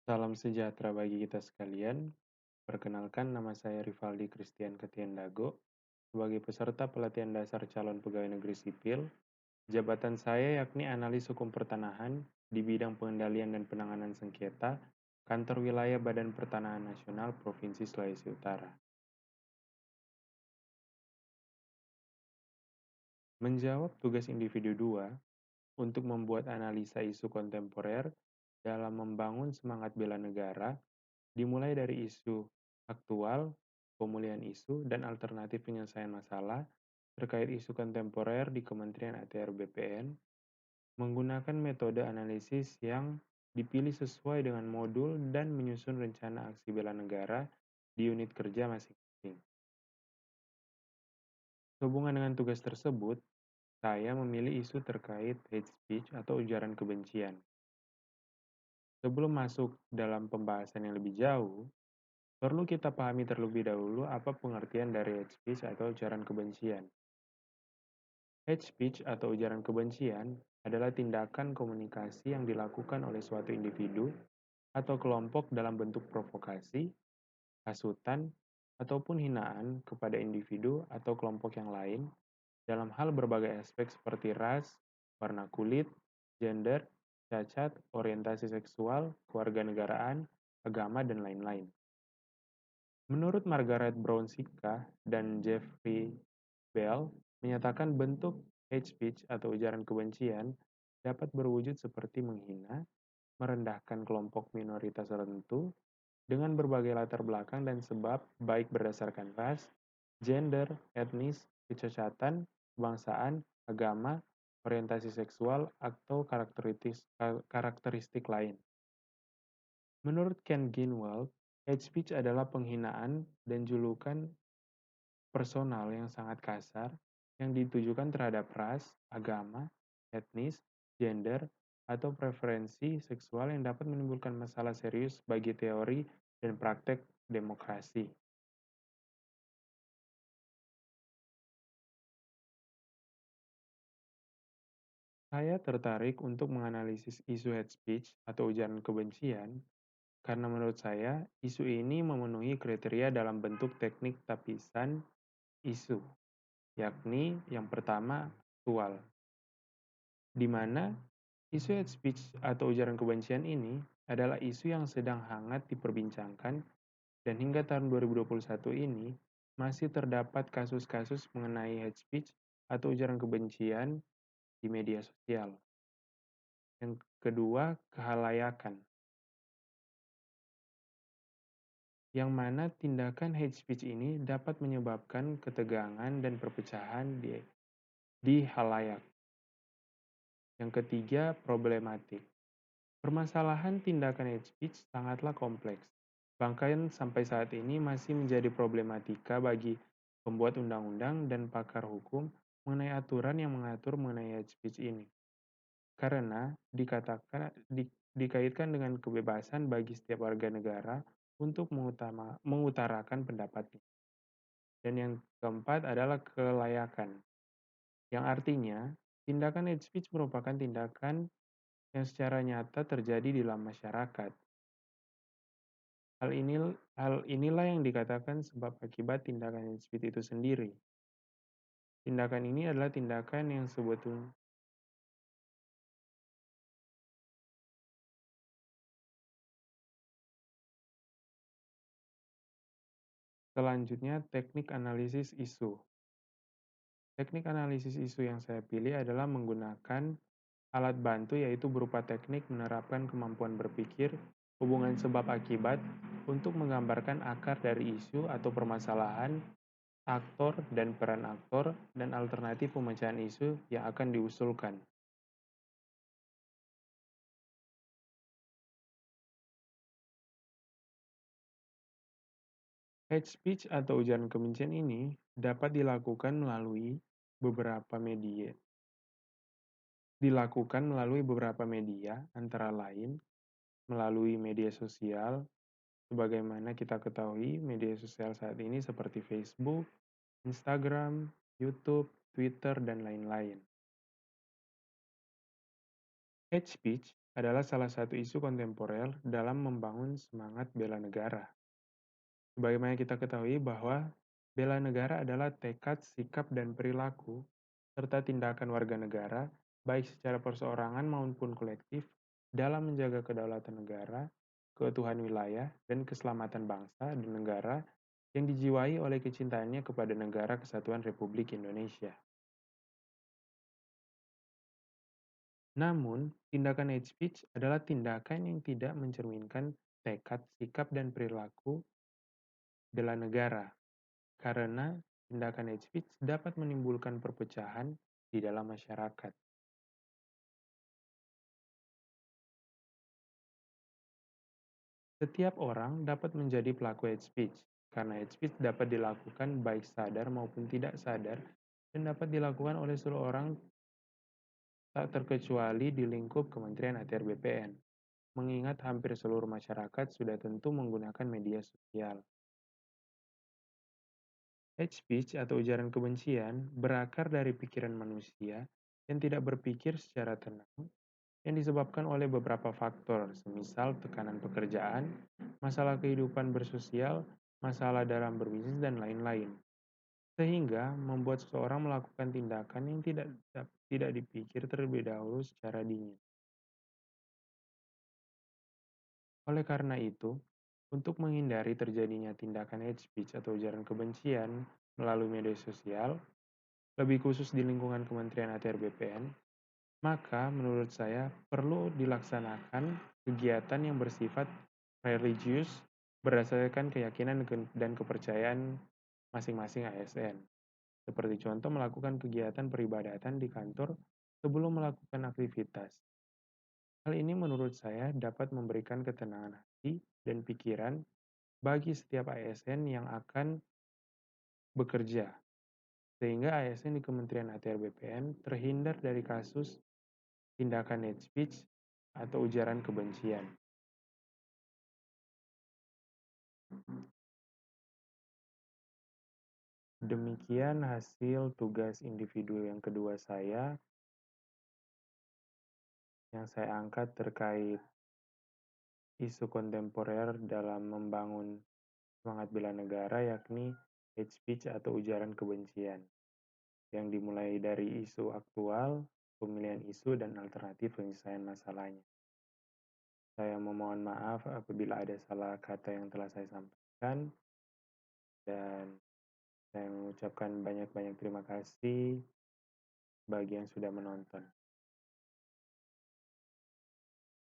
Salam sejahtera bagi kita sekalian. Perkenalkan, nama saya Rivaldi Christian Ketiendago. Sebagai peserta pelatihan dasar calon pegawai negeri sipil, jabatan saya yakni analis hukum pertanahan di bidang pengendalian dan penanganan sengketa, Kantor Wilayah Badan Pertanahan Nasional Provinsi Sulawesi Utara. Menjawab tugas individu 2 untuk membuat analisa isu kontemporer dalam membangun semangat bela negara, dimulai dari isu aktual, pemulihan isu, dan alternatif penyelesaian masalah terkait isu kontemporer di Kementerian ATR BPN, menggunakan metode analisis yang dipilih sesuai dengan modul dan menyusun rencana aksi bela negara di unit kerja masing-masing. Sehubungan dengan tugas tersebut, saya memilih isu terkait hate speech atau ujaran kebencian. Sebelum masuk dalam pembahasan yang lebih jauh, perlu kita pahami terlebih dahulu apa pengertian dari hate speech atau ujaran kebencian. Hate speech atau ujaran kebencian adalah tindakan komunikasi yang dilakukan oleh suatu individu atau kelompok dalam bentuk provokasi, hasutan, ataupun hinaan kepada individu atau kelompok yang lain dalam hal berbagai aspek seperti ras, warna kulit, gender, cacat, orientasi seksual, kewarganegaraan, agama, dan lain-lain. Menurut Margaret Brown Siska dan Jeffrey Bell, menyatakan bentuk hate speech atau ujaran kebencian dapat berwujud seperti menghina, merendahkan kelompok minoritas tertentu dengan berbagai latar belakang dan sebab baik berdasarkan ras, gender, etnis, kecacatan, kebangsaan, agama, orientasi seksual, atau karakteristik lain. Menurut Ken Ginwald, hate speech adalah penghinaan dan julukan personal yang sangat kasar yang ditujukan terhadap ras, agama, etnis, gender, atau preferensi seksual yang dapat menimbulkan masalah serius bagi teori dan praktek demokrasi. Saya tertarik untuk menganalisis isu hate speech atau ujaran kebencian karena menurut saya isu ini memenuhi kriteria dalam bentuk teknik tapisan isu, yakni yang pertama aktual, di mana isu hate speech atau ujaran kebencian ini adalah isu yang sedang hangat diperbincangkan dan hingga tahun 2021 ini masih terdapat kasus-kasus mengenai hate speech atau ujaran kebencian di media sosial. Yang kedua, kehalayakan, yang mana tindakan hate speech ini dapat menyebabkan ketegangan dan perpecahan di halayak. Yang ketiga, problematik. Permasalahan tindakan hate speech sangatlah kompleks. Bahkan sampai saat ini masih menjadi problematika bagi pembuat undang-undang dan pakar hukum mengenai aturan yang mengatur mengenai hate speech ini. Karena dikaitkan dengan kebebasan bagi setiap warga negara untuk mengutarakan pendapatnya. Dan yang keempat adalah kelayakan, yang artinya tindakan hate speech merupakan tindakan yang secara nyata terjadi di dalam masyarakat. Hal inilah yang dikatakan sebab akibat tindakan hate speech itu sendiri. Tindakan ini adalah tindakan yang sebetulnya selanjutnya teknik analisis isu. Teknik analisis isu yang saya pilih adalah menggunakan alat bantu yaitu berupa teknik menerapkan kemampuan berpikir, hubungan sebab akibat untuk menggambarkan akar dari isu atau permasalahan, aktor dan peran aktor, dan alternatif pemecahan isu yang akan diusulkan. Hate speech atau ujaran kebencian ini dapat dilakukan melalui beberapa media, antara lain melalui media sosial, sebagaimana kita ketahui media sosial saat ini seperti Facebook, Instagram, YouTube, Twitter, dan lain-lain. Hate speech adalah salah satu isu kontemporer dalam membangun semangat bela negara. Sebagaimana kita ketahui bahwa bela negara adalah tekad, sikap, dan perilaku, serta tindakan warga negara, baik secara perseorangan maupun kolektif, dalam menjaga kedaulatan negara, keutuhan wilayah, dan keselamatan bangsa dan negara yang dijiwai oleh kecintaannya kepada Negara Kesatuan Republik Indonesia. Namun, tindakan hate speech adalah tindakan yang tidak mencerminkan tekad, sikap, dan perilaku bela negara, karena tindakan hate speech dapat menimbulkan perpecahan di dalam masyarakat. Setiap orang dapat menjadi pelaku hate speech, karena hate speech dapat dilakukan baik sadar maupun tidak sadar dan dapat dilakukan oleh seluruh orang tak terkecuali di lingkup Kementerian ATR BPN, mengingat hampir seluruh masyarakat sudah tentu menggunakan media sosial. Hate speech atau ujaran kebencian berakar dari pikiran manusia yang tidak berpikir secara tenang yang disebabkan oleh beberapa faktor, semisal tekanan pekerjaan, masalah kehidupan bersosial, masalah dalam berbisnis, dan lain-lain. Sehingga membuat seseorang melakukan tindakan yang tidak dipikir terlebih dahulu secara dingin. Oleh karena itu, untuk menghindari terjadinya tindakan hate speech atau ujaran kebencian melalui media sosial, lebih khusus di lingkungan Kementerian ATR BPN, maka menurut saya perlu dilaksanakan kegiatan yang bersifat religius berdasarkan keyakinan dan kepercayaan masing-masing ASN. Seperti contoh melakukan kegiatan peribadatan di kantor sebelum melakukan aktivitas. Hal ini menurut saya dapat memberikan ketenangan hati dan pikiran bagi setiap ASN yang akan bekerja, sehingga ASN di Kementerian ATR BPN terhindar dari kasus tindakan hate speech atau ujaran kebencian. Demikian hasil tugas individu yang kedua saya yang saya angkat terkait isu kontemporer dalam membangun semangat bela negara, yakni hate speech atau ujaran kebencian yang dimulai dari isu aktual, pemilihan isu, dan alternatif penyelesaian masalahnya. Saya memohon maaf apabila ada salah kata yang telah saya sampaikan, dan saya mengucapkan banyak-banyak terima kasih bagi yang sudah menonton.